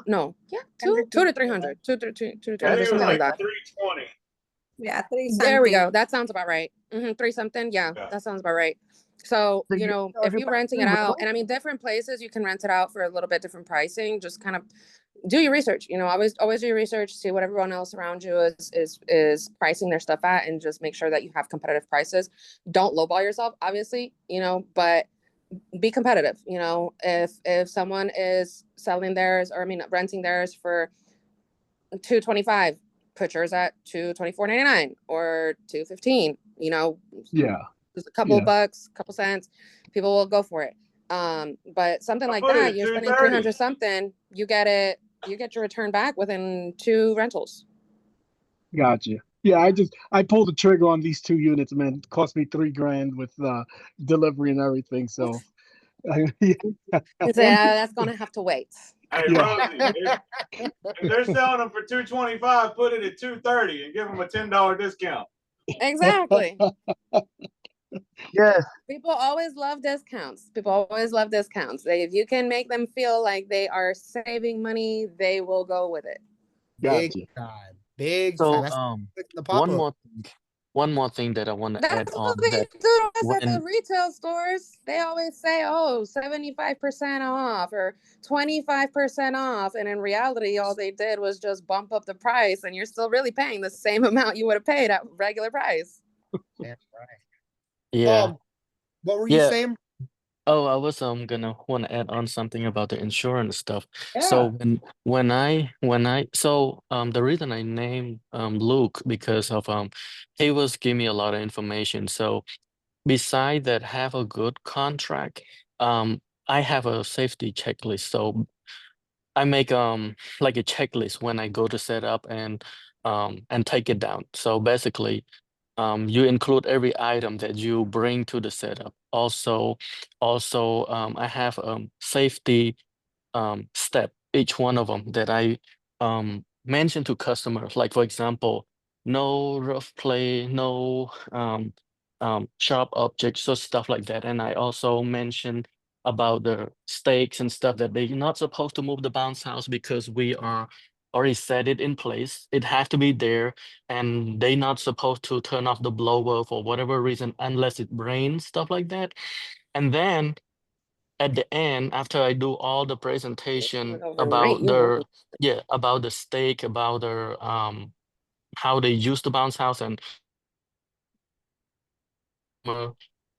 No, yeah, 200 to 300, 200 to 300, I think it was something like like that. 320. Yeah, three There we go. something. That sounds about right. 3 something. Yeah, Yeah. that sounds about right. So, So you're if talking you're about renting it two out, rentals? and I mean, different places you can rent it out for a little bit different pricing. Just kind of do your research. Always do your research. See what everyone else around you is pricing their stuff at, and just make sure that you have competitive prices. Don't lowball yourself, obviously. But be competitive. If someone is selling theirs, or I mean, renting theirs for $225, put yours at $224.99 or $215. Yeah. Just a couple of Yeah. bucks, couple cents, people will go for it. But something I like put it that, at you're spending 230. 300 something, you get your return back within 2 rentals. Gotcha. Yeah, I pulled the trigger on these 2 units, man. It cost me $3,000 with delivery and everything. So You say, that's gonna have to wait. Hey, Yeah. Rosie, if they're selling them for 225, put it at 230 and give them a $10 discount. Exactly. Yes. People always love discounts. If you can make them feel like they are saving money, they will go with it. Big Gotcha. time. Big time. So That's the one pop-up. more thing that I want to add That's on what they that do to us at the when retail stores. They always say, 75% off or 25% off. And in reality, all they did was just bump up the price, and you're still really paying the same amount you would have paid at regular price. That's right. yeah What were you yeah saying? oh, I was gonna want to add on something about the insurance stuff. So Yeah. when I the reason I named Luke because of he was giving me a lot of information. So beside that, have a good contract. I have a safety checklist. So I make like a checklist when I go to set up and take it down. So basically, you include every item that you bring to the setup. Also, I have safety step, each one of them that I mention to customers. Like for example, no rough play, no sharp objects, so stuff like that. And I also mentioned about the stakes and stuff that they're not supposed to move the bounce house because we are already set it in place. It has to be there, and they not supposed to turn off the blower for whatever reason unless it rains, stuff like that. And then at the end, after I do all the presentation about about the stake, about their how they use the bounce house, and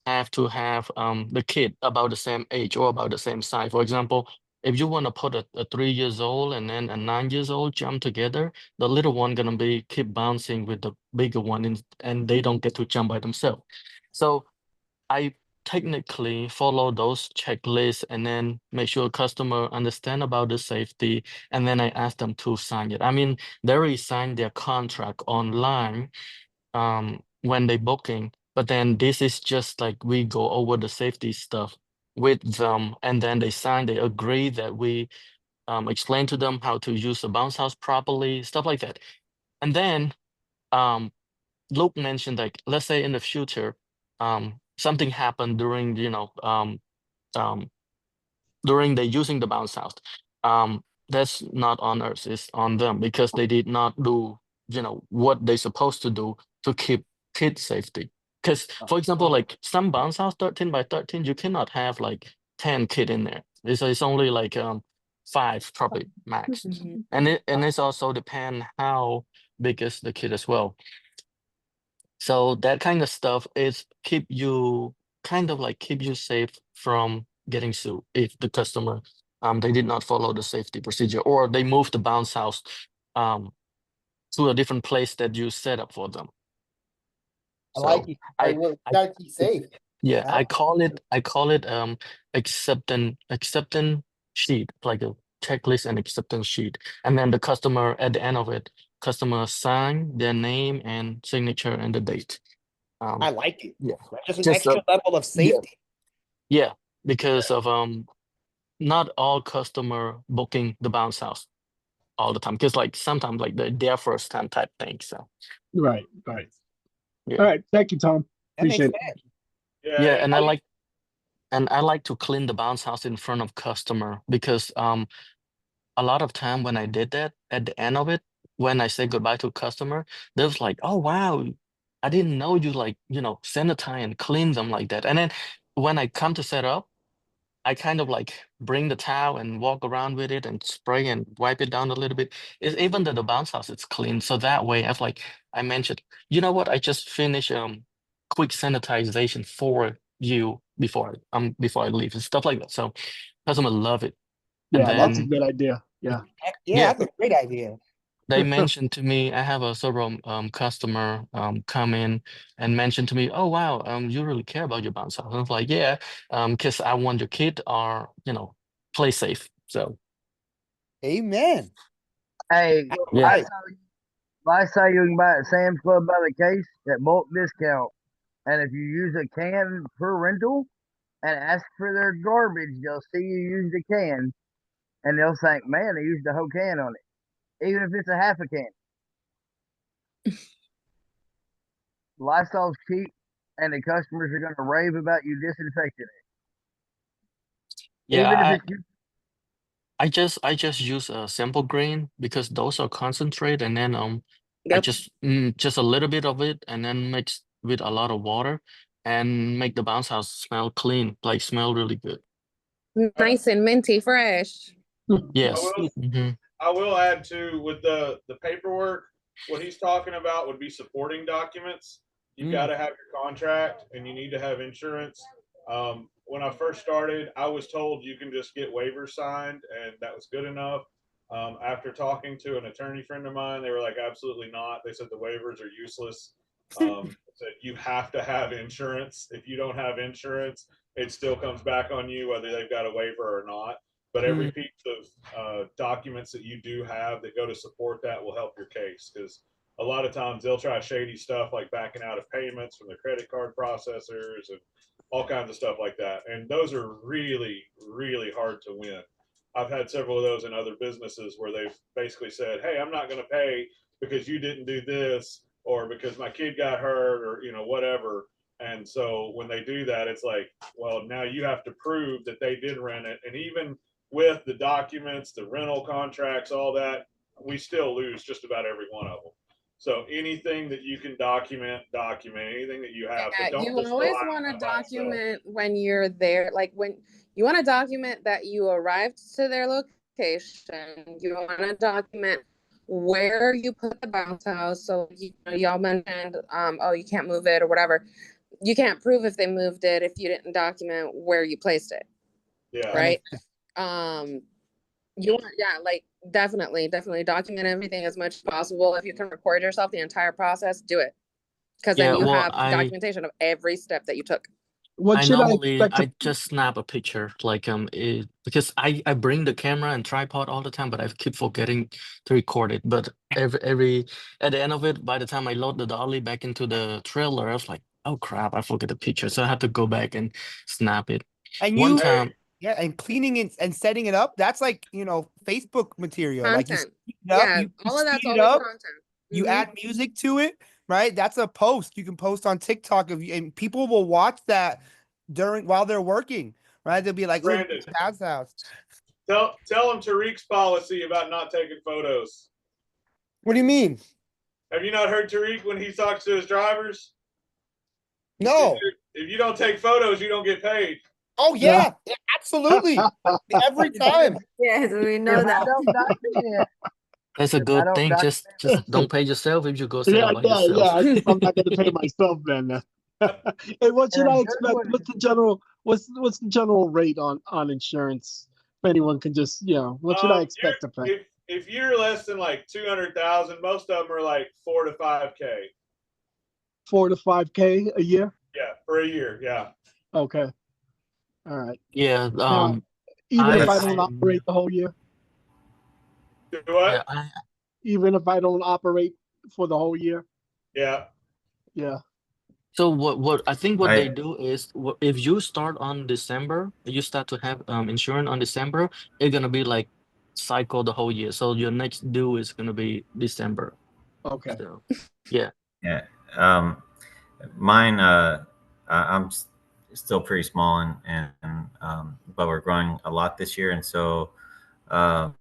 have to have the kid about the same age or about the same size. For example, if you want to put a 3 years old and then a 9 years old jump together, the little one gonna be keep bouncing with the bigger one, and they don't get to jump by themselves. So I technically follow those checklists and then make sure customer understand about the safety, and then I ask them to sign it. I mean, they already signed their contract online when they booking, but then this is just like we go over the safety stuff with them, and then they sign, they agree that we explain to them how to use the bounce house properly, stuff like that. And then Luke mentioned, like, let's say in the future, something happened during, um, during they using the bounce house. That's not on us, it's on them because they did not do, what they supposed to do to keep kid safety. Because, for example, like some bounce house 13 by 13, you cannot have like 10 kid in there. It's only like 5 probably max. And it's also depend how big is the kid as well. So that kind of stuff is keep you keep you safe from getting sued if the customer they did not follow the safety procedure, or they moved the bounce house um to a different place that you set up for them. I like So you. I, Well, you I gotta keep safe. yeah, Yeah. I call it acceptance sheet, like a checklist and acceptance sheet. And then the customer, at the end of it, customer sign their name and signature and the date. I like it. Yeah. Just an Just extra level of yeah. safety. Yeah, because of not all customer booking the bounce house all the time. Because like sometimes like their first time type thing. So Right. yeah. All right. Thank you, Tom. That makes Appreciate it. sense. Yeah, and I like to clean the bounce house in front of customer because a lot of time when I did that at the end of it, when I say goodbye to customer, they was like, oh wow, I didn't know you like, sanitize and clean them like that. And then when I come to set up, I kind of like bring the towel and walk around with it and spray and wipe it down a little bit. It's even the bounce house, it's clean. So that way, I mentioned, you know what? I just finished quick sanitization for you before I leave and stuff like that. So customer love it. And Yeah, that's a then good idea. Yeah. Yeah, that's a great idea. they mentioned to me, I have a several customer come in and mention to me, oh wow, you really care about your bounce house. I was like, yeah, because I want your kid are, play safe. So Amen. Hey, yeah. I say you can buy it at Sam's Club by the case at bulk discount. And if you use a can per rental and ask for their garbage, they'll see you use the can and they'll think, man, they used the whole can on it, even if it's a half a can. Lysol's cheap, and the customers are going to rave about you disinfecting it. Yeah, Even if it's I just use a sample grain because those are concentrate, and then I Yep. just a little bit of it, and then mix with a lot of water, and make the bounce house smell clean, like smell really good. Nice and minty fresh. Yes. I will add too with the paperwork. What he's talking about would be supporting documents. You've got to have your contract and you need to have insurance. When I first started, I was told you can just get waivers signed, and that was good enough. After talking to an attorney friend of mine, they were like, absolutely not. They said the waivers are useless. Said you have to have insurance. If you don't have insurance, it still comes back on you whether they've got a waiver or not. But every piece of documents that you do have that go to support that will help your case, because a lot of times they'll try shady stuff like backing out of payments from the credit card processors and all kinds of stuff like that. And those are really, really hard to win. I've had several of those in other businesses where they've basically said, hey, I'm not going to pay because you didn't do this, or because my kid got hurt, or whatever. And so when they do that, it's like, well, now you have to prove that they did rent it. And even with the documents, the rental contracts, all that, we still lose just about every one of them. So anything that you can document anything that you have. Yeah, But don't you just always rely want on to that by itself. document when you're there, like when you want to document that you arrived to their location. You want to document where you put the bounce house. So y'all mentioned, oh, you can't move it or whatever. You can't prove if they moved it if you didn't document where you placed it. Yeah. Right. You want, like definitely document everything as much as possible. If you can record yourself the entire process, do it, because then you have documentation of every step that you took. What should I expect? I just snap a picture, like because I bring the camera and tripod all the time, but I keep forgetting to record it. But every at the end of it, by the time I load the dolly back into the trailer, I was like, oh crap, I forget the picture, so I have to go back and snap it. And one time, yeah, and cleaning it and setting it up, that's like, Facebook material. Content. Like all of that's speed it always up, content. you add music to it, right? That's a post you can post on TikTok and people will watch that while they're working, right? They'll be like, "Oh, Pat's house." Tell them Tariq's policy about not taking photos. What do you mean? Have you not heard Tariq when he talks to his drivers? No. If you don't take photos, you don't get paid. Oh yeah, absolutely. Every time. Yes, we know that. that's a good thing. Just don't pay yourself if you go set up by yourself. Yeah. I'm not going to pay myself then. Hey, what should I expect? What's the general rate on insurance? If anyone can just, what should I expect to pay? If you're less than like 200,000, most of them are like 4 to 5K. 4 to 5K a year? Yeah, for a year. Yeah. Okay. All right. Yeah. Even if I don't operate the whole year? Do what? Yeah, even if I don't operate for the whole year? Yeah. Yeah. so what I think what they I do is if you start on December, you start to have insurance on December, it's gonna be like cycle the whole year. So your next due is gonna be December. Okay. So yeah. yeah. Mine still pretty small and but we're growing a lot this year, and so um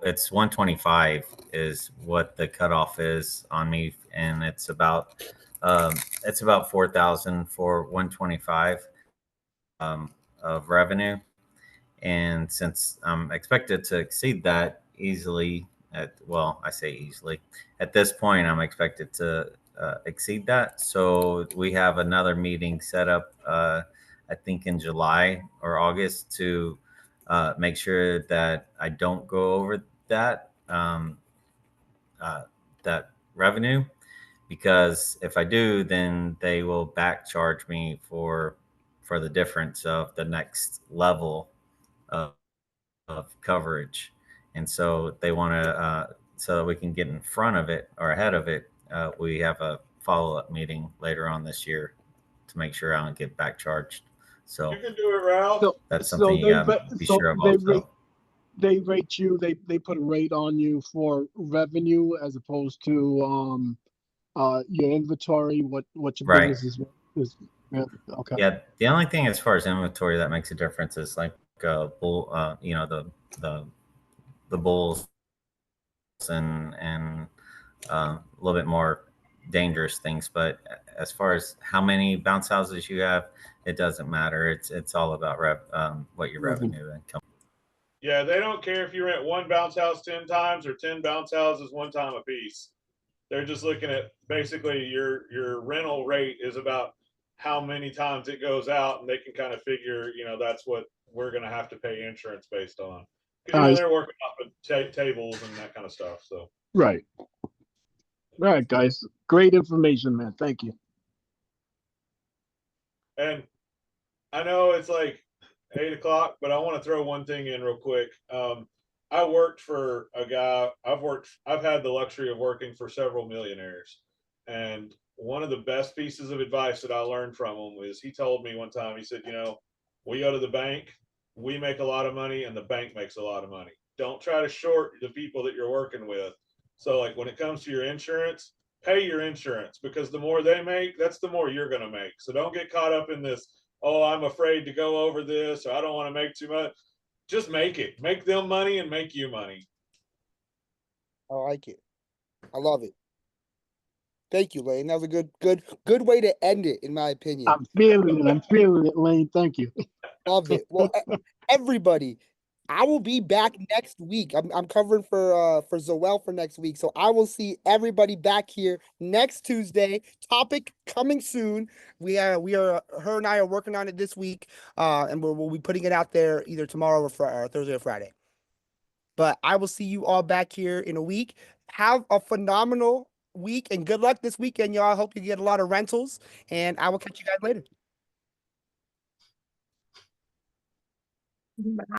it's 125 is what the cutoff is on me, and it's about 4,000 for 125 of revenue. And since I'm expected to exceed that easily, I say easily, at this point, I'm expected to exceed that. So we have another meeting set up, I think in July or August, to make sure that I don't go over that that revenue, because if I do, then they will back charge me for the difference of the next level of coverage. And so they want to, so that we can get in front of it or ahead of it, we have a follow-up meeting later on this year to make sure I don't get back charged. So You can do it, Ralph. So that's so something you they got to be sure of they also. rate you, they put a rate on you for revenue as opposed to your inventory, what your Right. business is yeah, okay. Yeah. The only thing as far as inventory that makes a difference is like bull, the bulls and a little bit more dangerous things. But as far as how many bounce houses you have, it doesn't matter. It's all about what your revenue income. Yeah, they don't care if you rent one bounce house 10 times or 10 bounce houses one time a piece. They're just looking at basically your rental rate is about how many times it goes out, and they can kind of figure, that's what we're going to have to pay insurance based on. Because, they're working off of tables and that kind of stuff. So, Right. All right, guys. Great information, man. Thank you. and I know it's like 8 o'clock, but I want to throw one thing in real quick. I worked for a guy. I've had the luxury of working for several millionaires, and one of the best pieces of advice that I learned from him was he told me one time. He said, we go to the bank, we make a lot of money, and the bank makes a lot of money. Don't try to short the people that you're working with. So, like when it comes to your insurance, pay your insurance, because the more they make, that's the more you're going to make. So don't get caught up in this, oh, I'm afraid to go over this, or I don't want to make too much. Just make it. Make them money and make you money. I like it. I love it. Thank you, Lane. That was a good way to end it, in my opinion. I'm feeling it, Lane. Thank you. Love it. Well, everybody, I will be back next week. I'm covering for Zoel for next week. So I will see everybody back here next Tuesday. Topic coming soon. Her and I are working on it this week. And we'll be putting it out there either tomorrow or Thursday or Friday. But I will see you all back here in a week. Have a phenomenal week and good luck this weekend, y'all. I hope you get a lot of rentals, and I will catch you guys later.